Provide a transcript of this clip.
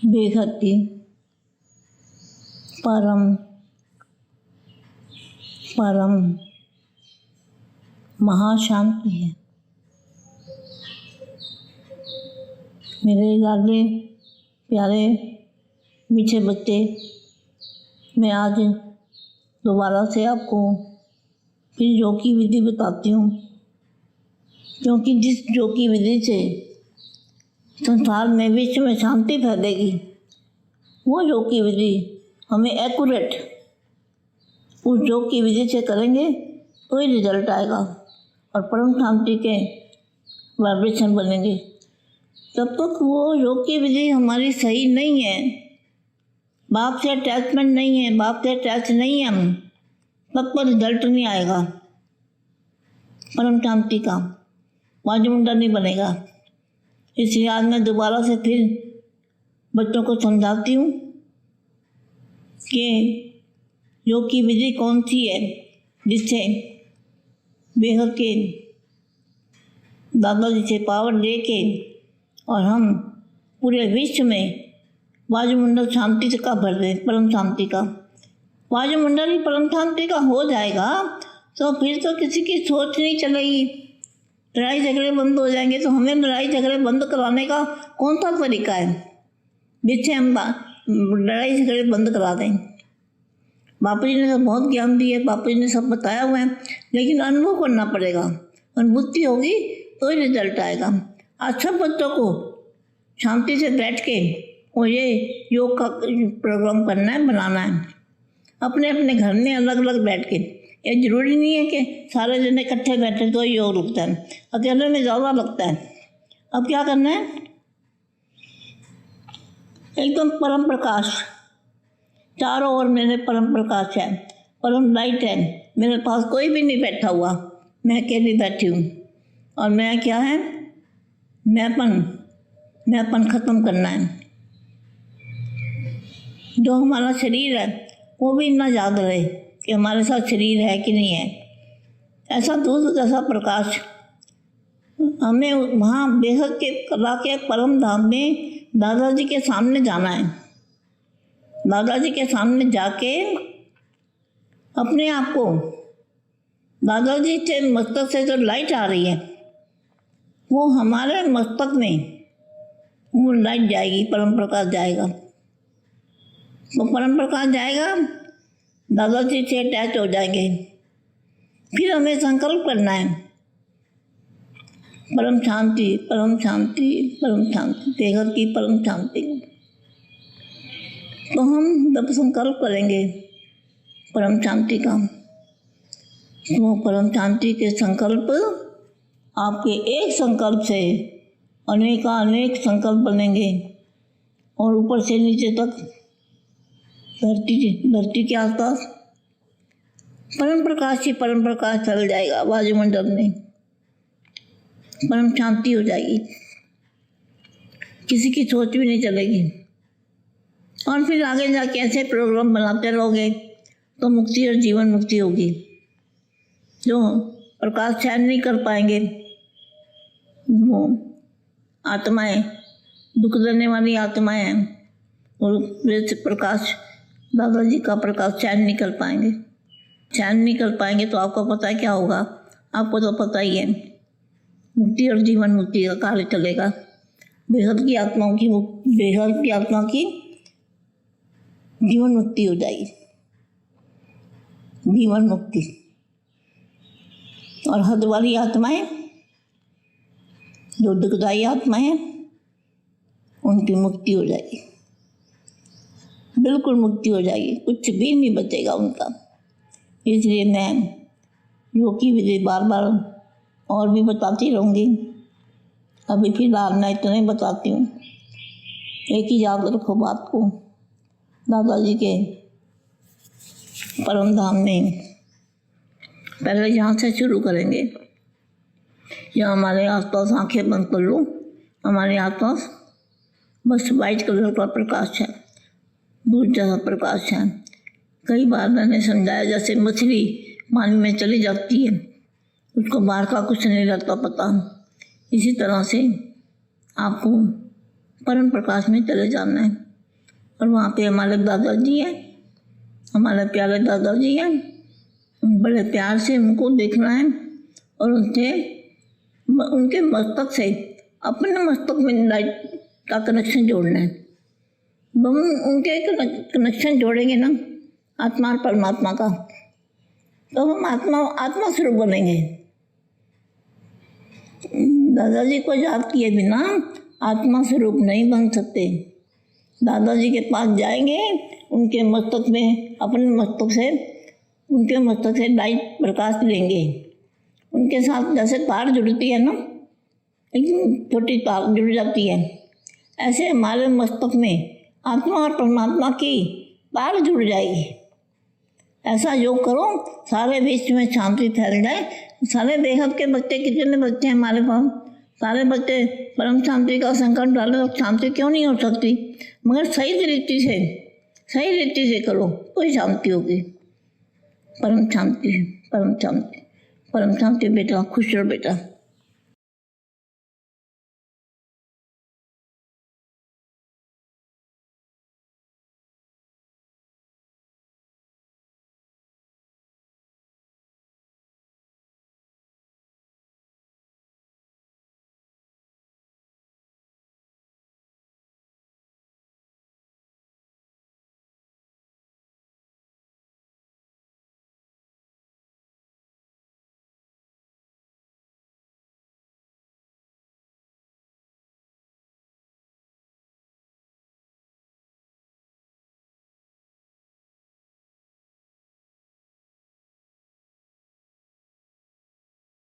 बेहद की परम परम महाशांति है। मेरे लाडले प्यारे मीठे बच्चे, मैं आज दोबारा से आपको फिर योग की विधि बताती हूँ, क्योंकि जिस योग की विधि से संसार में विश्व में शांति फैलेगी, वो योग की विधि हमें एक्यूरेट उस योग की विधि से करेंगे तो ही रिजल्ट आएगा और परम शांति के वाइब्रेशन बनेंगे। तब तक वो योग की विधि हमारी सही नहीं है, बाप से अटैचमेंट नहीं है, बाप से अटैच नहीं है हम, तब पर रिजल्ट नहीं आएगा, परम शांति का वायुमंडल नहीं बनेगा। इसलिए आज मैं दोबारा से फिर बच्चों को समझाती हूँ कि योग की विधि कौन सी है जिससे बेहद के दादाजी से पावर लेके और हम पूरे विश्व में वायुमंडल शांति का भर दें, परम शांति का। वायुमंडल ही परम शांति का हो जाएगा तो फिर तो किसी की सोच नहीं चलेगी, लड़ाई झगड़े बंद हो जाएंगे। तो हमें लड़ाई झगड़े बंद कराने का कौन सा तरीका है जिससे हम लड़ाई झगड़े बंद करा दें। बापू जी ने तो बहुत ज्ञान दिया है, बापू जी ने सब बताया हुआ है, लेकिन अनुभव करना पड़ेगा। अनुभूति होगी तो ही रिजल्ट आएगा। आज सब बच्चों को शांति से बैठ के और ये योग का प्रोग्राम करना है, बनाना है अपने अपने घर में अलग अलग बैठ के। ये जरूरी नहीं है कि सारे जने इकट्ठे बैठे तो योग लगता है, अकेले में ज़्यादा लगता है। अब क्या करना है, एकदम परम प्रकाश, चारों ओर मेरे परम प्रकाश है, परम लाइट है। मेरे पास कोई भी नहीं बैठा हुआ, मैं अकेली बैठी हूँ। और मैं क्या है, मैंपन ख़त्म करना है। जो हमारा शरीर है वो भी इतना याद रहे कि हमारे साथ शरीर है कि नहीं है। ऐसा दूध जैसा प्रकाश हमें वहाँ बेहद के कला के परम धाम में दादाजी के सामने जाना है। दादाजी के सामने जाके अपने आप को, दादाजी से मस्तक से जो लाइट आ रही है वो हमारे मस्तक में वो लाइट जाएगी, परम प्रकाश जाएगा। तो परम प्रकाश जाएगा, दादाजी से अटैच हो जाएंगे। फिर हमें संकल्प करना है, परम शांति, परम शांति, परम शांति, बेहद की परम शांति। तो हम जब संकल्प करेंगे परम शांति का, तो परम शांति के संकल्प आपके एक संकल्प से अनेक संकल्प बनेंगे और ऊपर से नीचे तक धरती के आसपास परम प्रकाश चल जाएगा। वायुमंडल में परम शांति हो जाएगी, किसी की सोच भी नहीं चलेगी। और फिर आगे जाके ऐसे प्रोग्राम बनाते रहोगे तो मुक्ति और जीवन मुक्ति होगी। जो प्रकाश सहन नहीं कर पाएंगे वो आत्माएं, दुख देने वाली आत्माएं हैं, और वे प्रकाश, दादाजी का प्रकाश सहन नहीं कर पाएंगे। सहन नहीं कर पाएंगे तो आपको पता है क्या होगा, आपको तो पता ही है, मुक्ति और जीवन मुक्ति का कार्य चलेगा। बेहद की आत्मा की जीवन मुक्ति हो जाएगी, जीवन मुक्ति। और हद वाली आत्माएं, जो दुखदायी आत्माएं हैं, उनकी मुक्ति हो जाएगी, बिल्कुल मुक्ति हो जाएगी, कुछ भी नहीं बचेगा उनका। इसलिए मैं योग की विधि बार बार और भी बताती रहूँगी। अभी फिलहाल मैं इतना ही बताती हूँ। एक ही याद रखो बात को, दादाजी के परम धाम में पहले यहाँ से शुरू करेंगे। यहाँ हमारे आसपास आंखें बंद कर लो, हमारे आसपास बस वाइट कलर का प्रकाश है, दूध जैसा प्रकाश है। कई बार मैंने समझाया, जैसे मछली पानी में चली जाती है, उसको बाहर का कुछ नहीं रहता पता, इसी तरह से आपको परम प्रकाश में चले जाना है। और वहाँ पे हमारे दादाजी हैं, हमारे प्यारे दादाजी हैं। बड़े प्यार से उनको देखना है और उनके मस्तक से अपने मस्तक में लाइट का कनेक्शन जोड़ना है। हम उनके कनेक्शन जोड़ेंगे ना आत्मा और परमात्मा का, तो हम आत्मा स्वरूप बनेंगे। दादाजी को याद किए बिना आत्मा स्वरूप नहीं बन सकते। दादाजी के पास जाएंगे, उनके मस्तक में उनके मस्तक से लाइट प्रकाश लेंगे। उनके साथ जैसे तार जुड़ती है ना, एक छोटी तार जुड़ जाती है, ऐसे हमारे मस्तक में आत्मा और परमात्मा की तार जुड़ जाएगी। ऐसा योग करो, सारे विश्व में शांति फैल जाए। सारे बेहद के बच्चे, कितने बच्चे हैं हमारे पास, सारे बच्चे परम शांति का संकल्प डाले तो शांति क्यों नहीं हो सकती? मगर सही रीति से करो, कोई शांति होगी। परम शांति, परम शांति, परम शांति। बेटा खुश रहो बेटा।